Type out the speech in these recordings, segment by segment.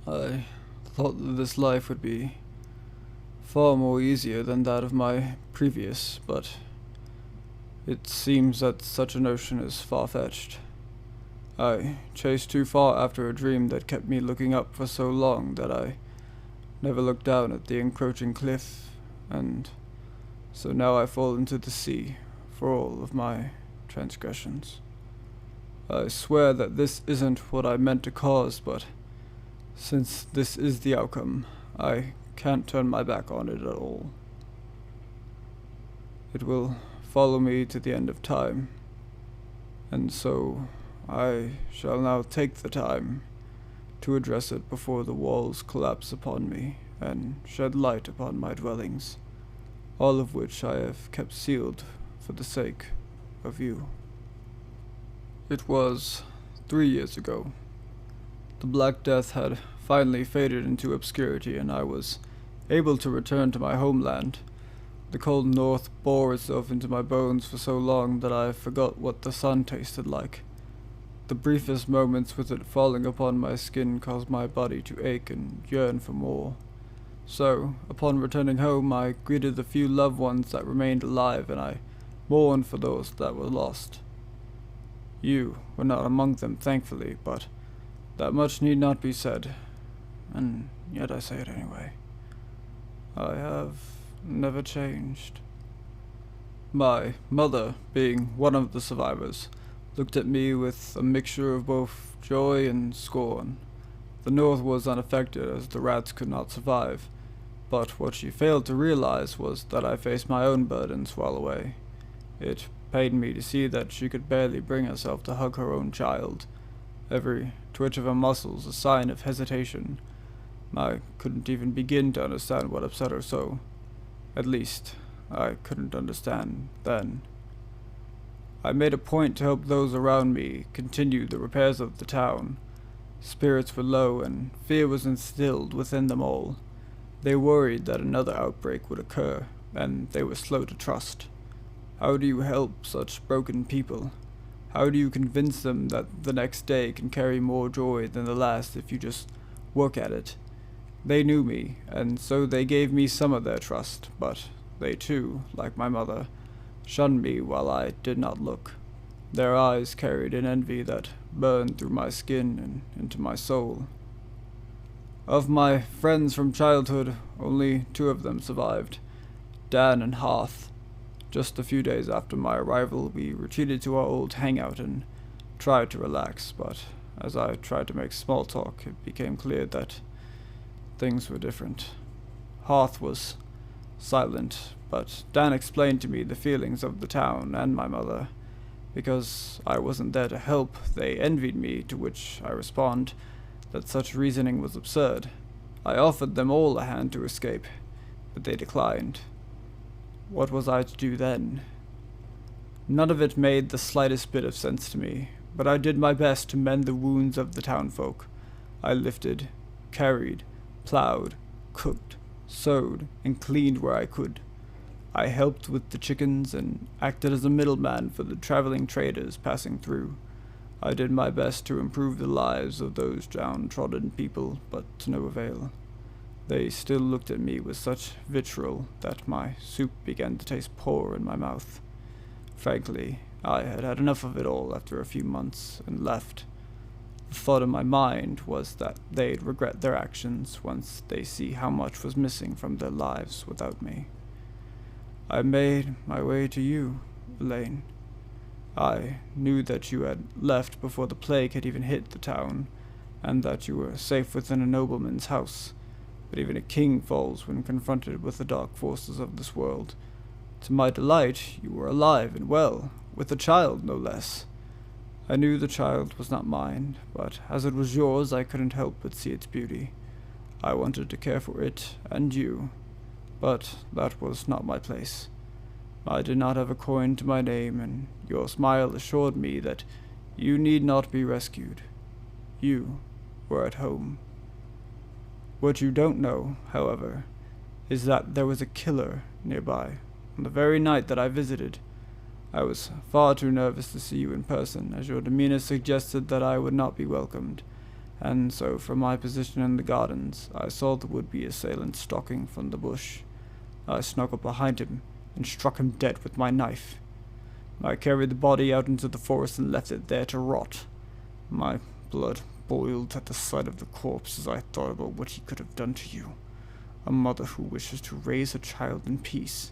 I thought that this life would be far more easier than that of my previous, but it seems that such a notion is far-fetched. I chased too far after a dream that kept me looking up for so long that I never looked down at the encroaching cliff, and so now I fall into the sea for all of my transgressions. I swear that this isn't what I meant to cause, but since this is the outcome, I can't turn my back on it at all. It will follow me to the end of time, and so I shall now take the time to address it before the walls collapse upon me and shed light upon my dwellings, all of which I have kept sealed for the sake of you. It was 3 years ago. The Black Death had finally faded into obscurity, and I was able to return to my homeland. The cold north bore itself into my bones for so long that I forgot what the sun tasted like. The briefest moments with it falling upon my skin caused my body to ache and yearn for more. So, upon returning home, I greeted the few loved ones that remained alive, and I mourned for those that were lost. You were not among them, thankfully, but that much need not be said, and yet I say it anyway. I have never changed. My mother, being one of the survivors, looked at me with a mixture of both joy and scorn. The North was unaffected, as the rats could not survive, but what she failed to realize was that I faced my own burdens while away. It pained me to see that she could barely bring herself to hug her own child, every twitch of her muscles a sign of hesitation. I couldn't even begin to understand what upset her so. At least, I couldn't understand then. I made a point to help those around me continue the repairs of the town. Spirits were low, and fear was instilled within them all. They worried that another outbreak would occur, and they were slow to trust. How do you help such broken people? How do you convince them that the next day can carry more joy than the last if you just work at it? They knew me, and so they gave me some of their trust, but they too, like my mother, shunned me while I did not look. Their eyes carried an envy that burned through my skin and into my soul. Of my friends from childhood, only 2 of them survived, Dan and Hearth. Just a few days after my arrival, we retreated to our old hangout and tried to relax, but as I tried to make small talk, it became clear that things were different. Hearth was silent, but Dan explained to me the feelings of the town and my mother. Because I wasn't there to help, they envied me, to which I respond that such reasoning was absurd. I offered them all a hand to escape, but they declined. What was I to do then? None of it made the slightest bit of sense to me, but I did my best to mend the wounds of the townfolk. I lifted, carried, plowed, cooked, sewed, and cleaned where I could. I helped with the chickens and acted as a middleman for the traveling traders passing through. I did my best to improve the lives of those downtrodden people, but to no avail. They still looked at me with such vitriol that my soup began to taste poor in my mouth. Frankly, I had had enough of it all after a few months and left. The thought in my mind was that they'd regret their actions once they see how much was missing from their lives without me. I made my way to you, Elaine. I knew that you had left before the plague had even hit the town, and that you were safe within a nobleman's house. But even a king falls when confronted with the dark forces of this world. To my delight, you were alive and well, with a child no less. I knew the child was not mine, but as it was yours, I couldn't help but see its beauty. I wanted to care for it and you, but that was not my place. I did not have a coin to my name, and your smile assured me that you need not be rescued. You were at home. What you don't know, however, is that there was a killer nearby on the very night that I visited. I was far too nervous to see you in person, as your demeanor suggested that I would not be welcomed, and so from my position in the gardens I saw the would-be assailant stalking from the bush. I snuggled behind him and struck him dead with my knife. I carried the body out into the forest and left it there to rot. My blood boiled at the sight of the corpse as I thought about what he could have done to you, a mother who wishes to raise her child in peace.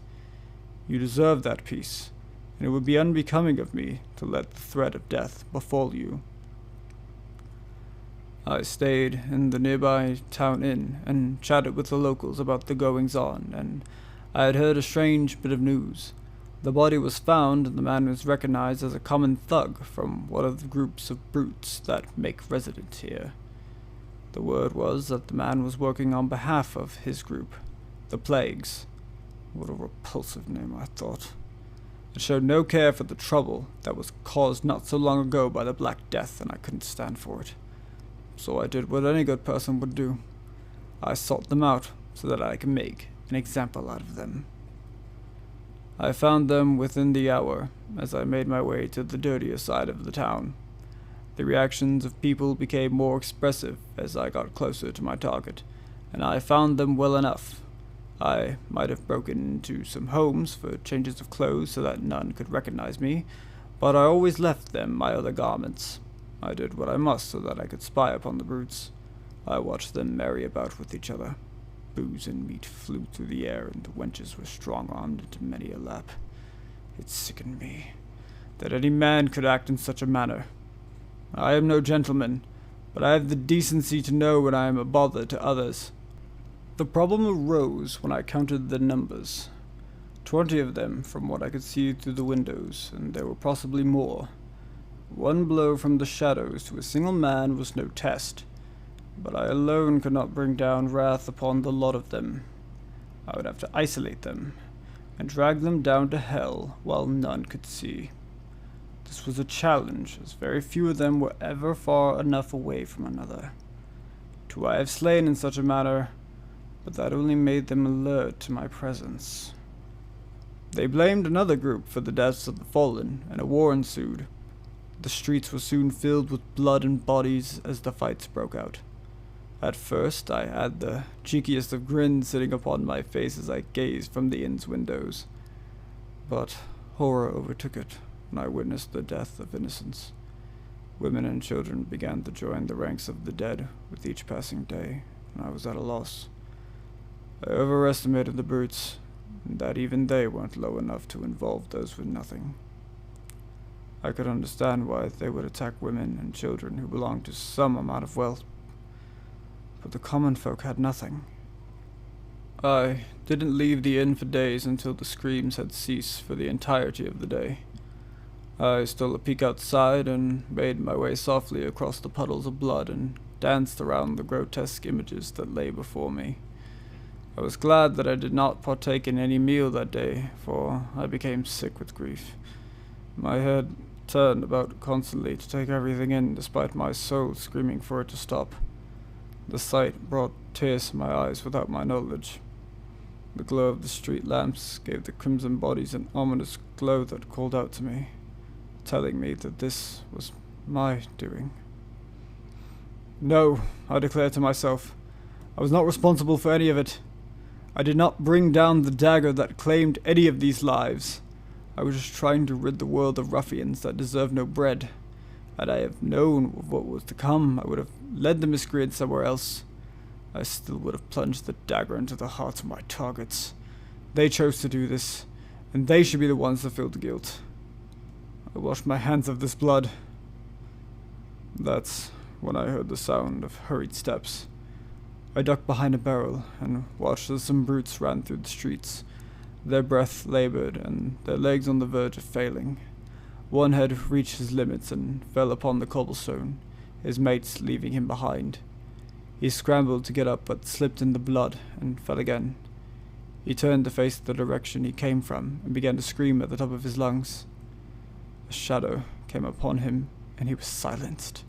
You deserve that peace, and it would be unbecoming of me to let the threat of death befall you. I stayed in the nearby town inn and chatted with the locals about the goings-on, and I had heard a strange bit of news. The body was found, and the man was recognized as a common thug from one of the groups of brutes that make residence here. The word was that the man was working on behalf of his group, the Plagues. What a repulsive name, I thought. It showed no care for the trouble that was caused not so long ago by the Black Death, and I couldn't stand for it. So I did what any good person would do. I sought them out so that I could make an example out of them. I found them within the hour as I made my way to the dirtier side of the town. The reactions of people became more expressive as I got closer to my target, and I found them well enough. I might have broken into some homes for changes of clothes so that none could recognize me, but I always left them my other garments. I did what I must so that I could spy upon the brutes. I watched them merry about with each other. Booze and meat flew through the air, and the wenches were strong-armed into many a lap. It sickened me that any man could act in such a manner. I am no gentleman, but I have the decency to know when I am a bother to others. The problem arose when I counted the numbers. 20 of them from what I could see through the windows, and there were possibly more. One blow from the shadows to a single man was no test, but I alone could not bring down wrath upon the lot of them. I would have to isolate them, and drag them down to hell while none could see. This was a challenge, as very few of them were ever far enough away from another. Two I have slain in such a manner, but that only made them alert to my presence. They blamed another group for the deaths of the fallen, and a war ensued. The streets were soon filled with blood and bodies as the fights broke out. At first, I had the cheekiest of grins sitting upon my face as I gazed from the inn's windows. But horror overtook it when I witnessed the death of innocents. Women and children began to join the ranks of the dead with each passing day, and I was at a loss. I overestimated the brutes, and that even they weren't low enough to involve those with nothing. I could understand why they would attack women and children who belonged to some amount of wealth, but the common folk had nothing. I didn't leave the inn for days until the screams had ceased for the entirety of the day. I stole a peek outside and made my way softly across the puddles of blood and danced around the grotesque images that lay before me. I was glad that I did not partake in any meal that day, for I became sick with grief. My head turned about constantly to take everything in, despite my soul screaming for it to stop. The sight brought tears to my eyes without my knowledge. The glow of the street lamps gave the crimson bodies an ominous glow that called out to me, telling me that this was my doing. No, I declared to myself, I was not responsible for any of it. I did not bring down the dagger that claimed any of these lives. I was just trying to rid the world of ruffians that deserve no bread. Had I have known of what was to come, I would have led the miscreants somewhere else. I still would have plunged the dagger into the hearts of my targets. They chose to do this, and they should be the ones to feel the guilt. I washed my hands of this blood. That's when I heard the sound of hurried steps. I ducked behind a barrel and watched as some brutes ran through the streets, their breath labored and their legs on the verge of failing. One had reached his limits and fell upon the cobblestone, his mates leaving him behind. He scrambled to get up but slipped in the blood and fell again. He turned to face the direction he came from and began to scream at the top of his lungs. A shadow came upon him and he was silenced.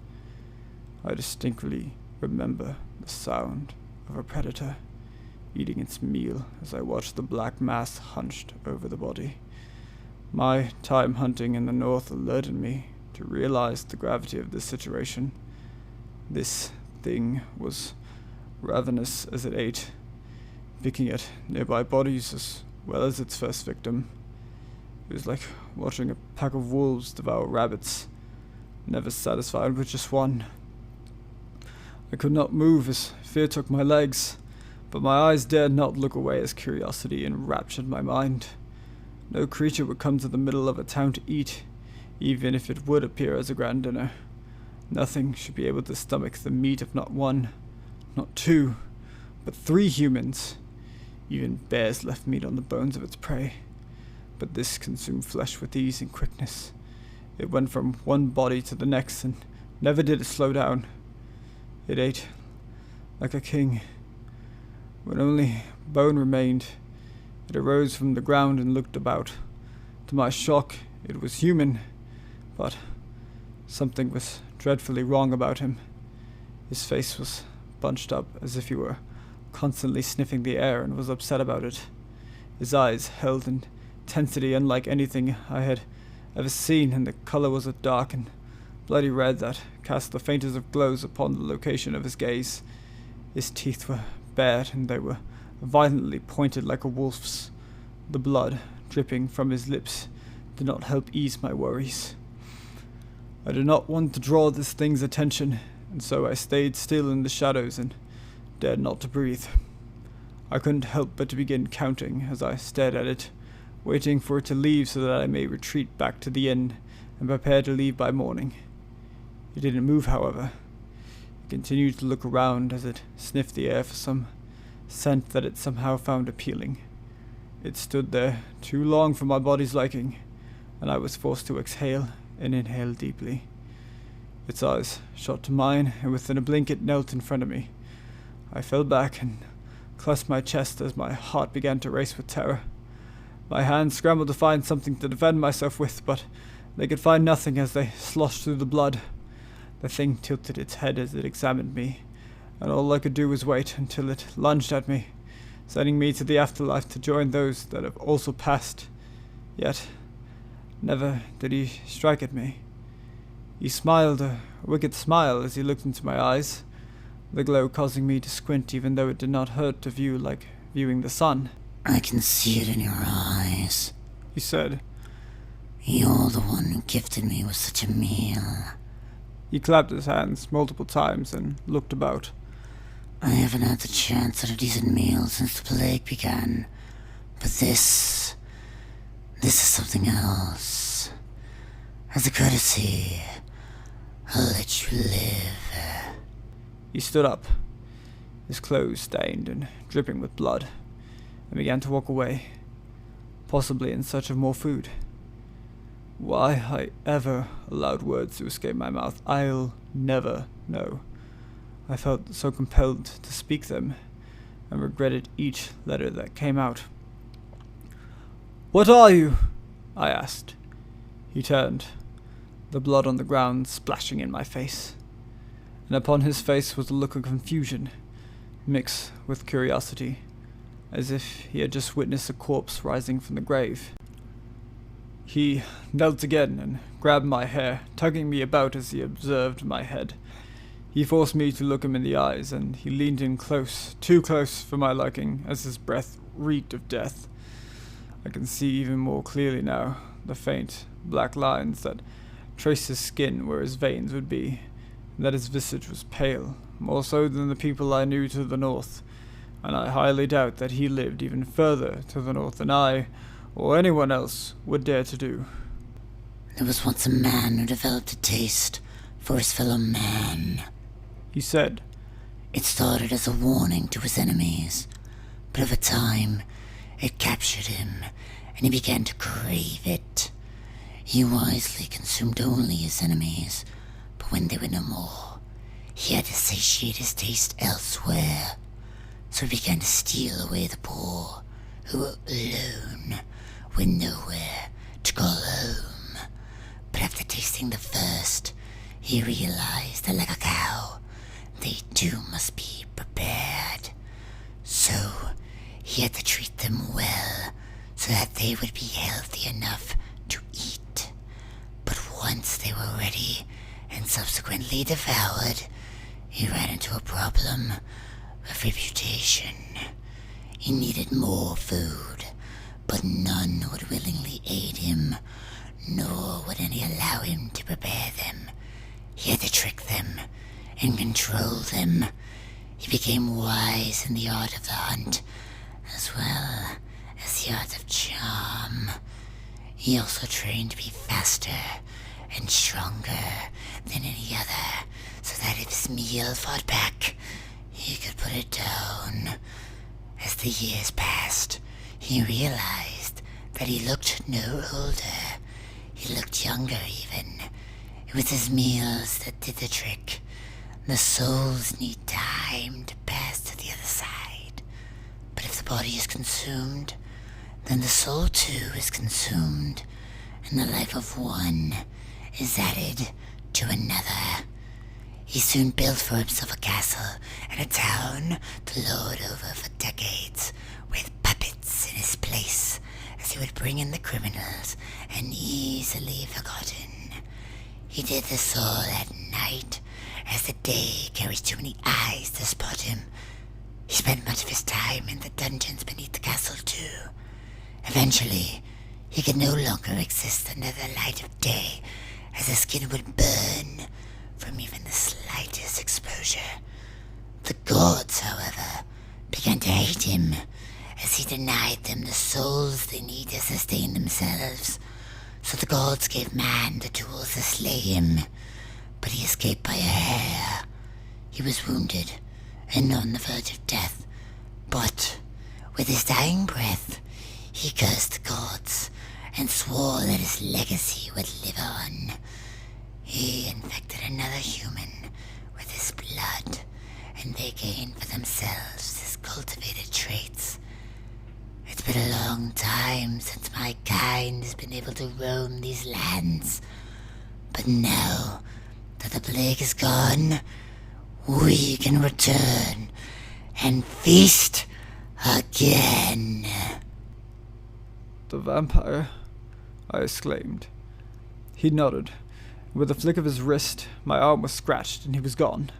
I distinctly remember the sound of a predator eating its meal as I watched the black mass hunched over the body. My time hunting in the north alerted me to realize the gravity of this situation. This thing was ravenous as it ate, picking at nearby bodies as well as its first victim. It was like watching a pack of wolves devour rabbits, never satisfied with just one. I could not move as fear took my legs, but my eyes dared not look away as curiosity enraptured my mind. No creature would come to the middle of a town to eat, even if it would appear as a grand dinner. Nothing should be able to stomach the meat of not one, not two, but 3 humans. Even bears left meat on the bones of its prey. But this consumed flesh with ease and quickness. It went from one body to the next, and never did it slow down. It ate like a king. When only bone remained, it arose from the ground and looked about. To my shock, it was human, but something was dreadfully wrong about him. His face was bunched up as if he were constantly sniffing the air and was upset about it. His eyes held an intensity unlike anything I had ever seen, and the color was a dark and bloody red that cast the faintest of glows upon the location of his gaze. His teeth were bared, and they were violently pointed like a wolf's. The blood dripping from his lips did not help ease my worries. I did not want to draw this thing's attention, and so I stayed still in the shadows and dared not to breathe. I couldn't help but to begin counting as I stared at it, waiting for it to leave so that I may retreat back to the inn and prepare to leave by morning. It didn't move, however. It continued to look around as it sniffed the air for some scent that it somehow found appealing. It stood there too long for my body's liking, and I was forced to exhale and inhale deeply. Its eyes shot to mine, and within a blink it knelt in front of me. I fell back and clutched my chest as my heart began to race with terror. My hands scrambled to find something to defend myself with, but they could find nothing as they sloshed through the blood. The thing tilted its head as it examined me, and all I could do was wait until it lunged at me, sending me to the afterlife to join those that have also passed. Yet, never did he strike at me. He smiled a wicked smile as he looked into my eyes, the glow causing me to squint even though it did not hurt to view like viewing the sun. "I can see it in your eyes," he said. "You're the one who gifted me with such a meal." He clapped his hands multiple times and looked about. "I haven't had the chance at a decent meal since the plague began, but this is something else. As a courtesy, I'll let you live." He stood up, his clothes stained and dripping with blood, and began to walk away, possibly in search of more food. Why I ever allowed words to escape my mouth, I'll never know. I felt so compelled to speak them, and regretted each letter that came out. "What are you?" I asked. He turned, the blood on the ground splashing in my face, and upon his face was a look of confusion, mixed with curiosity, as if he had just witnessed a corpse rising from the grave. He knelt again and grabbed my hair, tugging me about as he observed my head. He forced me to look him in the eyes, and he leaned in close, too close for my liking, as his breath reeked of death. I can see even more clearly now the faint, black lines that traced his skin where his veins would be, and that his visage was pale, more so than the people I knew to the north, and I highly doubt that he lived even further to the north than I, or anyone else, would dare to do. "There was once a man who developed a taste for his fellow man," he said. "It started as a warning to his enemies, but over time it captured him, and he began to crave it. He wisely consumed only his enemies, but when they were no more, he had to satiate his taste elsewhere. So he began to steal away the poor, who were alone, with nowhere to call home. But after tasting the first, he realized that like a cow, they too must be prepared. So he had to treat them well, so that they would be healthy enough to eat. But once they were ready and subsequently devoured, he ran into a problem of reputation. He needed more food, but none would willingly aid him, nor would any allow him to prepare them. He had to trick them and control them. He became wise in the art of the hunt, as well as the art of charm. He also trained to be faster and stronger than any other, so that if his meal fought back, he could put it down. As the years passed, he realized that he looked no older. He looked younger even. It was his meals that did the trick. The souls need time to pass to the other side. But if the body is consumed, then the soul too is consumed, and the life of one is added to another. He soon built for himself a castle and a town to lord over for decades, with puppets in his place, as he would bring in the criminals and easily forgotten. He did this all at night, as the day carries too many eyes to spot him. He spent much of his time in the dungeons beneath the castle too. Eventually, he could no longer exist under the light of day, as his skin would burn from even the slightest exposure. The gods, however, began to hate him, as he denied them the souls they need to sustain themselves. So the gods gave man the tools to slay him, but he escaped by a hair. He was wounded and on the verge of death, but with his dying breath, he cursed the gods and swore that his legacy would live on. He infected another human with his blood, and they gained for themselves his cultivated traits. It's been a long time since my kind has been able to roam these lands, but now that the plague is gone, we can return and feast again. The vampire? I exclaimed. He nodded. With a flick of his wrist, my arm was scratched and he was gone.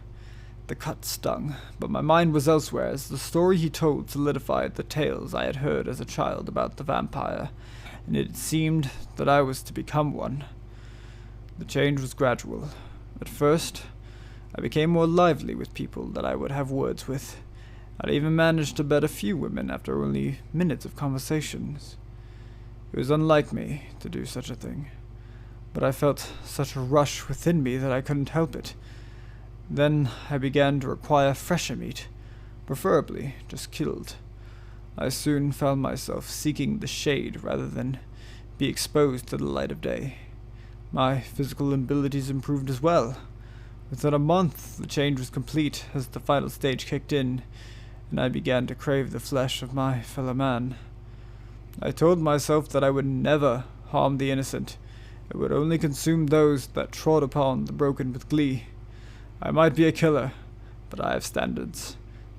The cut stung, but my mind was elsewhere as the story he told solidified the tales I had heard as a child about the vampire, and it seemed that I was to become one. The change was gradual. At first, I became more lively with people that I would have words with. I'd even managed to bed a few women after only minutes of conversations. It was unlike me to do such a thing, but I felt such a rush within me that I couldn't help it. Then I began to require fresher meat, preferably just killed. I soon found myself seeking the shade rather than be exposed to the light of day. My physical abilities improved as well. Within a month, the change was complete as the final stage kicked in, and I began to crave the flesh of my fellow man. I told myself that I would never harm the innocent. It would only consume those that trod upon the broken with glee. I might be a killer, but I have standards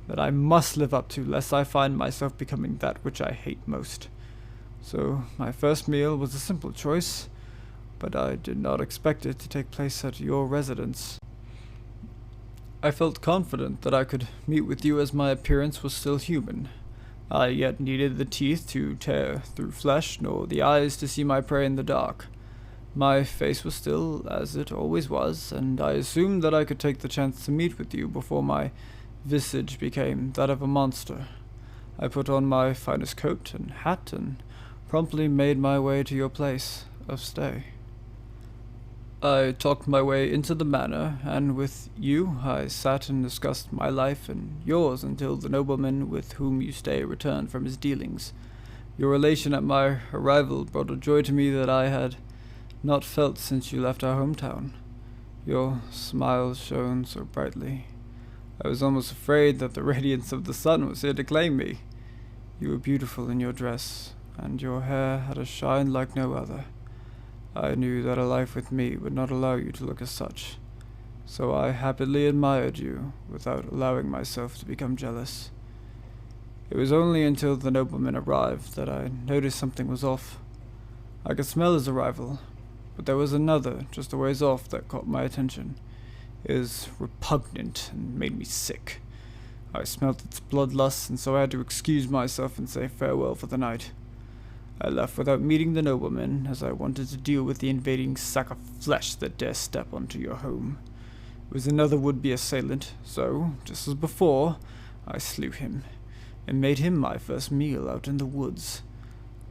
that I must live up to lest I find myself becoming that which I hate most. So my first meal was a simple choice, but I did not expect it to take place at your residence. I felt confident that I could meet with you as my appearance was still human. I yet needed the teeth to tear through flesh, nor the eyes to see my prey in the dark. My face was still as it always was, and I assumed that I could take the chance to meet with you before my visage became that of a monster. I put on my finest coat and hat and promptly made my way to your place of stay. I talked my way into the manor, and with you I sat and discussed my life and yours until the nobleman with whom you stay returned from his dealings. Your relation at my arrival brought a joy to me that I had not felt since you left our hometown. Your smile shone so brightly. I was almost afraid that the radiance of the sun was here to claim me. You were beautiful in your dress, and your hair had a shine like no other. I knew that a life with me would not allow you to look as such, so I happily admired you without allowing myself to become jealous. It was only until the nobleman arrived that I noticed something was off. I could smell his arrival, but there was another just a ways off that caught my attention. is repugnant and made me sick. I smelt its bloodlust, and so I had to excuse myself and say farewell for the night. I left without meeting the nobleman, as I wanted to deal with the invading sack of flesh that dare step onto your home. It was another would-be assailant, so, just as before, I slew him, and made him my first meal out in the woods.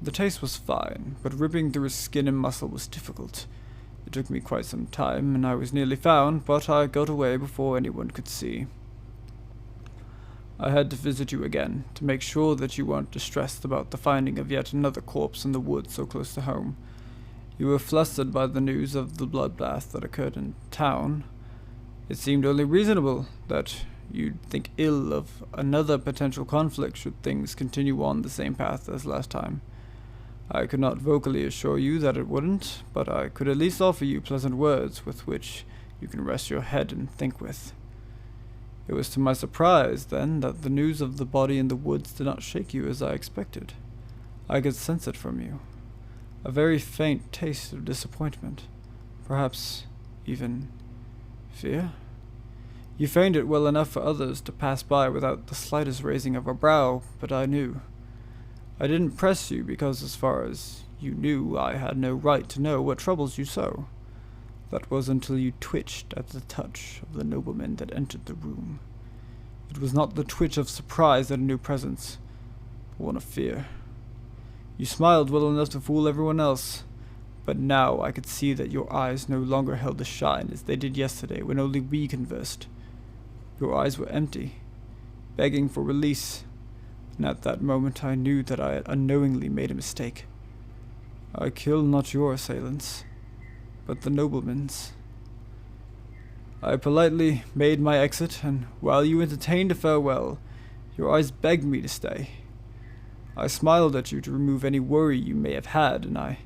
The taste was fine, but ripping through his skin and muscle was difficult. It took me quite some time, and I was nearly found, but I got away before anyone could see. I had to visit you again, to make sure that you weren't distressed about the finding of yet another corpse in the woods so close to home. You were flustered by the news of the bloodbath that occurred in town. It seemed only reasonable that you'd think ill of another potential conflict should things continue on the same path as last time. I could not vocally assure you that it wouldn't, but I could at least offer you pleasant words with which you can rest your head and think with. It was to my surprise, then, that the news of the body in the woods did not shake you as I expected. I could sense it from you. A very faint taste of disappointment. Perhaps even fear? You feigned it well enough for others to pass by without the slightest raising of a brow, but I knew. I didn't press you because, as far as you knew, I had no right to know what troubles you so. That was until you twitched at the touch of the nobleman that entered the room. It was not the twitch of surprise at a new presence, but one of fear. You smiled well enough to fool everyone else, but now I could see that your eyes no longer held the shine as they did yesterday when only we conversed. Your eyes were empty, begging for release, and at that moment I knew that I had unknowingly made a mistake. I killed not your assailants, but the nobleman's. I politely made my exit, and while you entertained a farewell, your eyes begged me to stay. I smiled at you to remove any worry you may have had, and I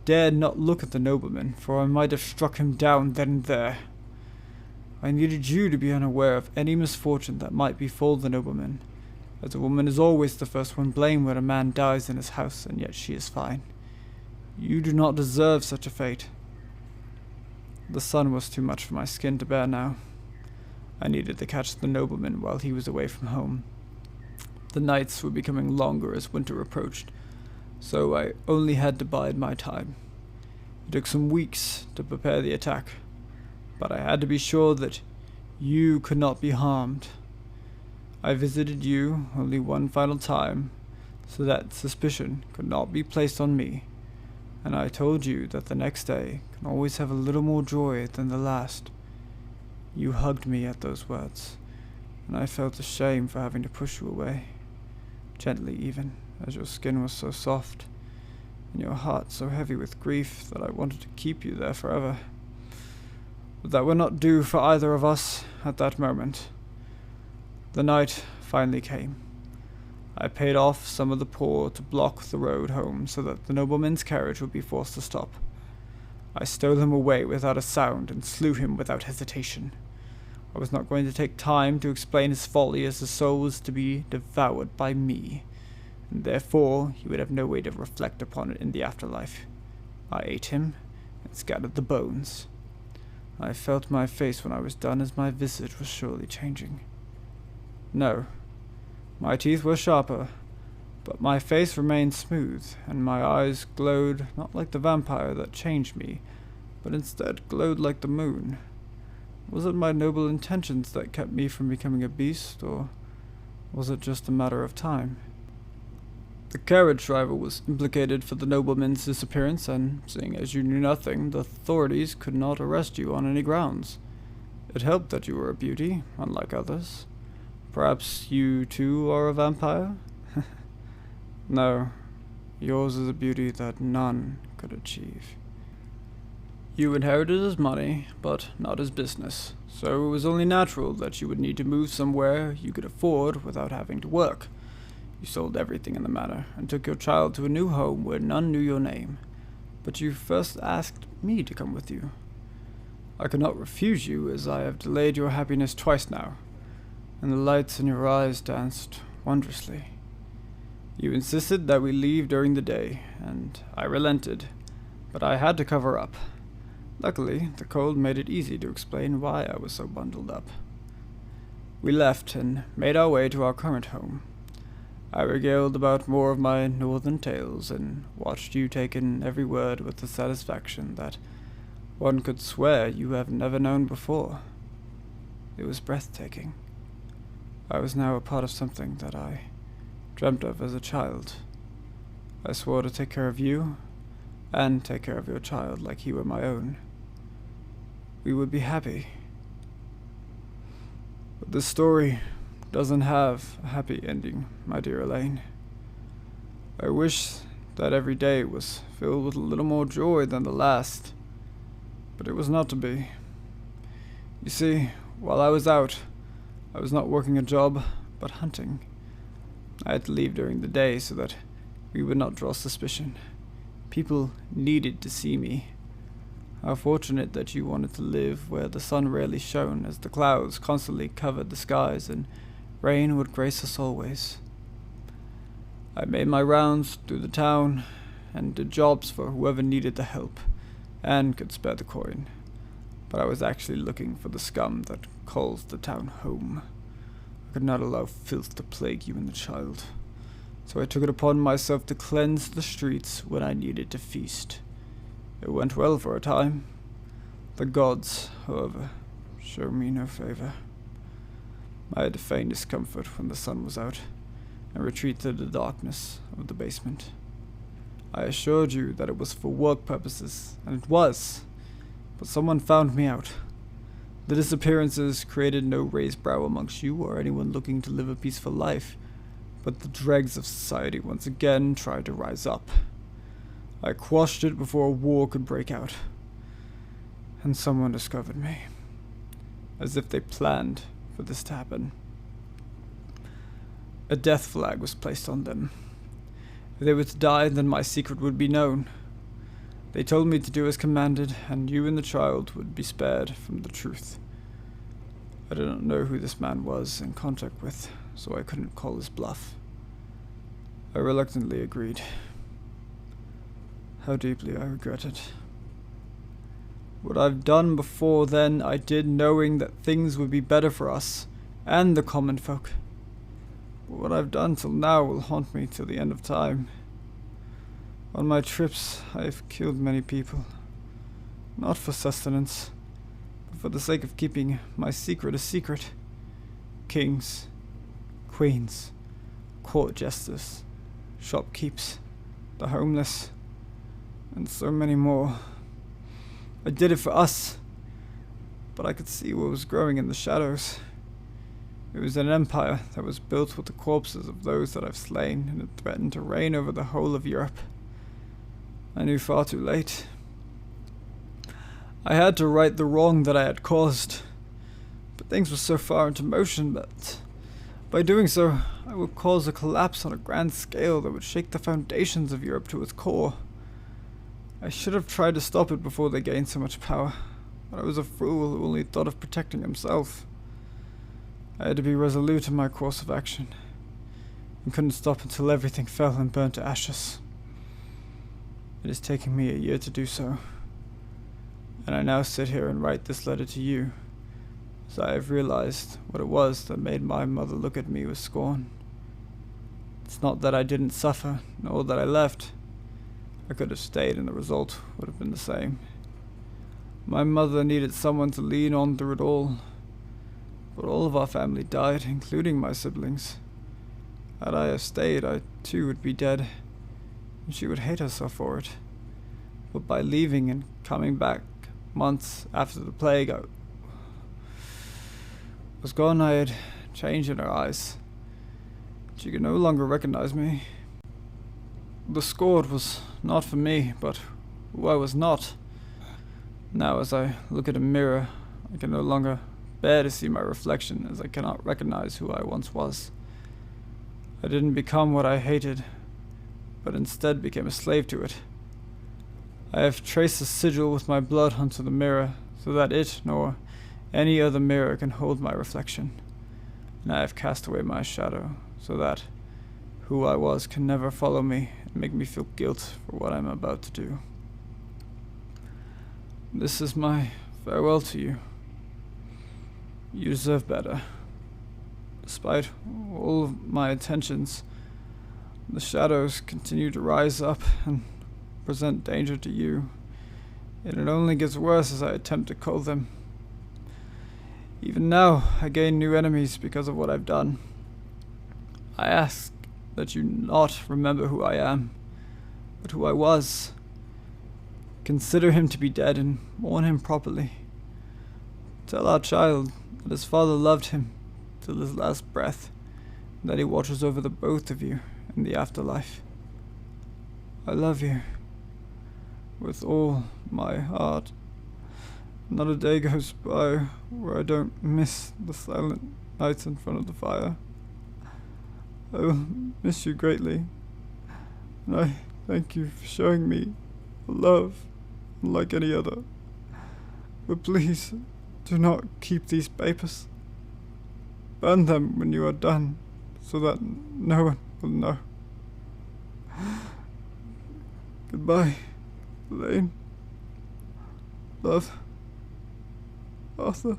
dared not look at the nobleman, for I might have struck him down then and there. I needed you to be unaware of any misfortune that might befall the nobleman, as a woman is always the first one blamed when a man dies in his house, and yet she is fine. You do not deserve such a fate. The sun was too much for my skin to bear now. I needed to catch the nobleman while he was away from home. The nights were becoming longer as winter approached, so I only had to bide my time. It took some weeks to prepare the attack, but I had to be sure that you could not be harmed. I visited you only one final time, so that suspicion could not be placed on me, and I told you that the next day can always have a little more joy than the last. You hugged me at those words, and I felt ashamed for having to push you away, gently even, as your skin was so soft, and your heart so heavy with grief that I wanted to keep you there forever. But that would not do for either of us at that moment. The night finally came. I paid off some of the poor to block the road home so that the nobleman's carriage would be forced to stop. I stole him away without a sound and slew him without hesitation. I was not going to take time to explain his folly, as his soul was to be devoured by me, and therefore he would have no way to reflect upon it in the afterlife. I ate him and scattered the bones. I felt my face when I was done, as my visage was surely changing. No, my teeth were sharper, but my face remained smooth, and my eyes glowed not like the vampire that changed me, but instead glowed like the moon. Was it my noble intentions that kept me from becoming a beast, or was it just a matter of time? The carriage driver was implicated for the nobleman's disappearance, and, seeing as you knew nothing, the authorities could not arrest you on any grounds. It helped that you were a beauty, unlike others. Perhaps you, too, are a vampire? No, yours is a beauty that none could achieve. You inherited his money, but not his business, so it was only natural that you would need to move somewhere you could afford without having to work. You sold everything in the manor, and took your child to a new home where none knew your name. But you first asked me to come with you. I could not refuse you, as I have delayed your happiness twice now, and the lights in your eyes danced wondrously. You insisted that we leave during the day, and I relented, but I had to cover up. Luckily, the cold made it easy to explain why I was so bundled up. We left and made our way to our current home. I regaled about more of my northern tales and watched you take in every word with the satisfaction that one could swear you have never known before. It was breathtaking. I was now a part of something that I dreamt of as a child. I swore to take care of you and take care of your child like he were my own. We would be happy. But this story doesn't have a happy ending, my dear Elaine. I wish that every day was filled with a little more joy than the last, but it was not to be. You see, while I was out, I was not working a job, but hunting. I had to leave during the day so that we would not draw suspicion. People needed to see me. How fortunate that you wanted to live where the sun rarely shone, as the clouds constantly covered the skies and rain would grace us always. I made my rounds through the town and did jobs for whoever needed the help and could spare the coin, but I was actually looking for the scum that calls the town home. I could not allow filth to plague you and the child, so I took it upon myself to cleanse the streets when I needed to feast. It went well for a time. The gods, however, showed me no favor. I had to feign discomfort when the sun was out, and retreat to the darkness of the basement. I assured you that it was for work purposes, and it was, but someone found me out. The disappearances created no raised brow amongst you or anyone looking to live a peaceful life, but the dregs of society once again tried to rise up. I quashed it before a war could break out, and someone discovered me, as if they planned for this to happen. A death flag was placed on them. If they were to die, then my secret would be known. They told me to do as commanded, and you and the child would be spared from the truth. I did not know who this man was in contact with, so I couldn't call his bluff. I reluctantly agreed. How deeply I regret it. What I've done before then, I did knowing that things would be better for us and the common folk. But what I've done till now will haunt me till the end of time. On my trips, I have killed many people, not for sustenance, but for the sake of keeping my secret a secret. Kings, queens, court jesters, shopkeepers, the homeless, and so many more. I did it for us, but I could see what was growing in the shadows. It was an empire that was built with the corpses of those that I've slain, and it threatened to reign over the whole of Europe. I knew far too late. I had to right the wrong that I had caused, but things were so far into motion that by doing so, I would cause a collapse on a grand scale that would shake the foundations of Europe to its core. I should have tried to stop it before they gained so much power, but I was a fool who only thought of protecting himself. I had to be resolute in my course of action, and couldn't stop until everything fell and burned to ashes. It is taking me a year to do so, and I now sit here and write this letter to you, as I have realized what it was that made my mother look at me with scorn. It's not that I didn't suffer, nor that I left. I could have stayed and the result would have been the same. My mother needed someone to lean on through it all, but all of our family died, including my siblings. Had I have stayed, I too would be dead, and she would hate herself for it. But by leaving and coming back months after the plague I was gone, I had changed in her eyes. She could no longer recognize me. The scourge was not for me, but who I was not. Now as I look at a mirror, I can no longer bear to see my reflection, as I cannot recognize who I once was. I didn't become what I hated, but instead became a slave to it. I have traced a sigil with my blood onto the mirror, so that it, nor any other mirror, can hold my reflection. And I have cast away my shadow, so that who I was can never follow me and make me feel guilt for what I am about to do. This is my farewell to you. You deserve better. Despite all of my attentions, the shadows continue to rise up and present danger to you, and it only gets worse as I attempt to cull them. Even now, I gain new enemies because of what I've done. I ask that you not remember who I am, but who I was. Consider him to be dead and mourn him properly. Tell our child that his father loved him till his last breath, and that he watches over the both of you in the afterlife. I love you with all my heart. Not a day goes by where I don't miss the silent nights in front of the fire. I will miss you greatly, and I thank you for showing me a love unlike any other. But please, do not keep these papers. Burn them when you are done, so that no one will know. Goodbye, Elaine. Love, Arthur.